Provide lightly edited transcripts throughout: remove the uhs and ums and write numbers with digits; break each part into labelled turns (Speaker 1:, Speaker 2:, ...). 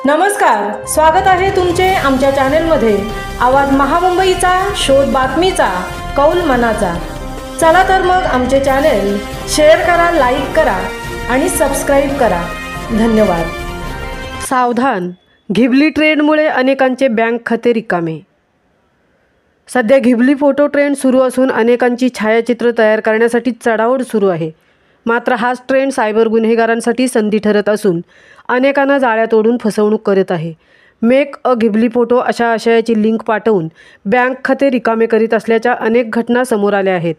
Speaker 1: नमस्कार, स्वागत आहे तुमचे आमच्या चॅनेलमध्ये। आवाज महामुंबईचा, शोध बातमीचा, कौल मनाचा। चला तर मग आमचे चॅनेल शेअर करा, लाईक करा आणि सबस्क्राइब करा। धन्यवाद।
Speaker 2: सावधान, घिबली ट्रेंडमुळे अनेकांचे बँक खाते रिकामे। सध्या घिबली फोटो ट्रेंड सुरू असून अनेकांची छायाचित्र तयार करण्यासाठी चढाओढ सुरू आहे। मात्र हाच ट्रेंड सायबर गुन्हेगारांसाठी संधी ठरत असून अनेकांना जाळ्यात ओढून फसवणूक करत आहे। मेक अ घिबली फोटो अशा आशयाची लिंक पाठवून बँक खाते रिकामे करीत असल्याच्या अनेक घटना समोर आल्या आहेत।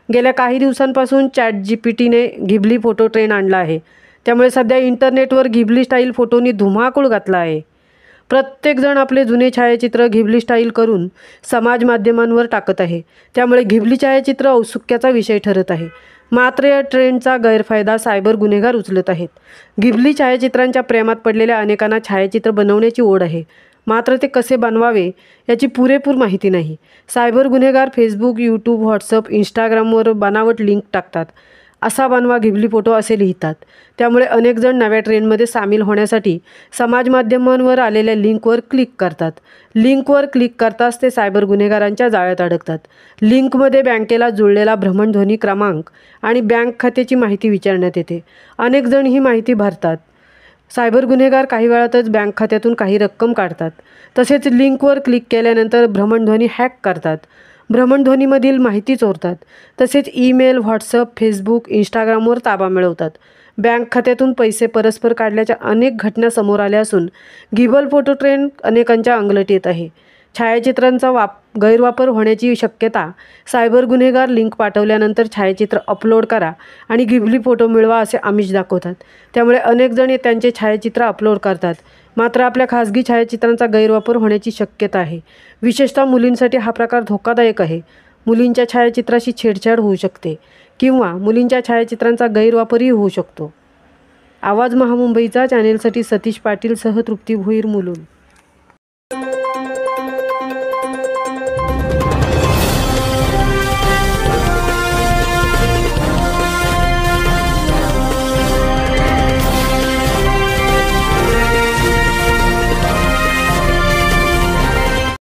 Speaker 2: गेल्या काही दिवसांपासून ChatGPTने घिबली फोटो ट्रेंड आणला आहे। त्यामुळे सध्या इंटरनेटवर घिबली स्टाईल फोटोनी धुमाकूळ घातला आहे। प्रत्येकजण आपले जुने छायाचित्र घिबली स्टाईल करून समाज माध्यमांवर टाकत आहे। त्यामुळे घिबली छायाचित्र औत्सुक्याचा विषय ठरत आहे। मात्र या ट्रेंडचा गैरफायदा सायबर गुन्हेगार उचलत आहेत। घिबली छायाचित्रांच्या प्रेमात पडलेल्या अनेकांना छायाचित्र बनवण्याची ओढ आहे, मात्र ते कसे बनवावे याची पुरेपूर माहिती नाही। सायबर गुन्हेगार फेसबुक, यूट्यूब, व्हॉट्सअप, इंस्टाग्रामवर बनावट लिंक टाकतात। असा बनवा घिबली फोटो असे लिहितात। त्यामुळे अनेक जण नव्या ट्रेंडमध्ये सामील होण्यासाठी समाज माध्यमांवर आलेल्या लिंकवर क्लिक करतात। लिंकवर क्लिक करताच ते सायबर गुन्हेगारांच्या जाळ्यात अडकतात। लिंकमध्ये बँकेला जुळलेला भ्रमणध्वनी क्रमांक आणि बँक खात्याची माहिती विचारण्यात येते। अनेक जण ही माहिती भरतात। सायबर गुन्हेगार काही वेळातच बँक खात्यातून काही रक्कम काढतात। तसेच लिंकवर क्लिक केल्यानंतर भ्रमणध्वनी हॅक करतात। भ्रमणध्वनीमधील माहिती चोरतात। तसेच ईमेल, व्हॉट्सअप, फेसबुक, इंस्टाग्रामवर ताबा मिळवतात। बँक खात्यातून पैसे परस्पर काढल्याच्या अनेक घटना समोर आल्या असून घिबल फोटो ट्रेंड अनेकांच्या अंगलट येत आहे। छायाचित्रांचा गैरवापर होण्याची शक्यता। सायबर गुन्हेगार लिंक पाठवल्यानंतर छायाचित्र अपलोड करा आणि घिबली फोटो मिळवा असे आमिष दाखवतात। त्यामुळे अनेक जण त्यांचे छायाचित्र अपलोड करतात। मात्र आपल्या खासगी छायाचित्रांचा गैरवापर होण्याची शक्यता आहे। विशेषतः मुलींसाठी हा प्रकार धोकादायक आहे। मुलींच्या छायाचित्राशी छेडछाड होऊ शकते किंवा मुलींच्या छायाचित्रांचा गैरवापरही होऊ शकतो। आवाज महामुंबईचा चॅनेलसाठी सतीश पाटील सह तृप्ती भोईर, मुलुंड।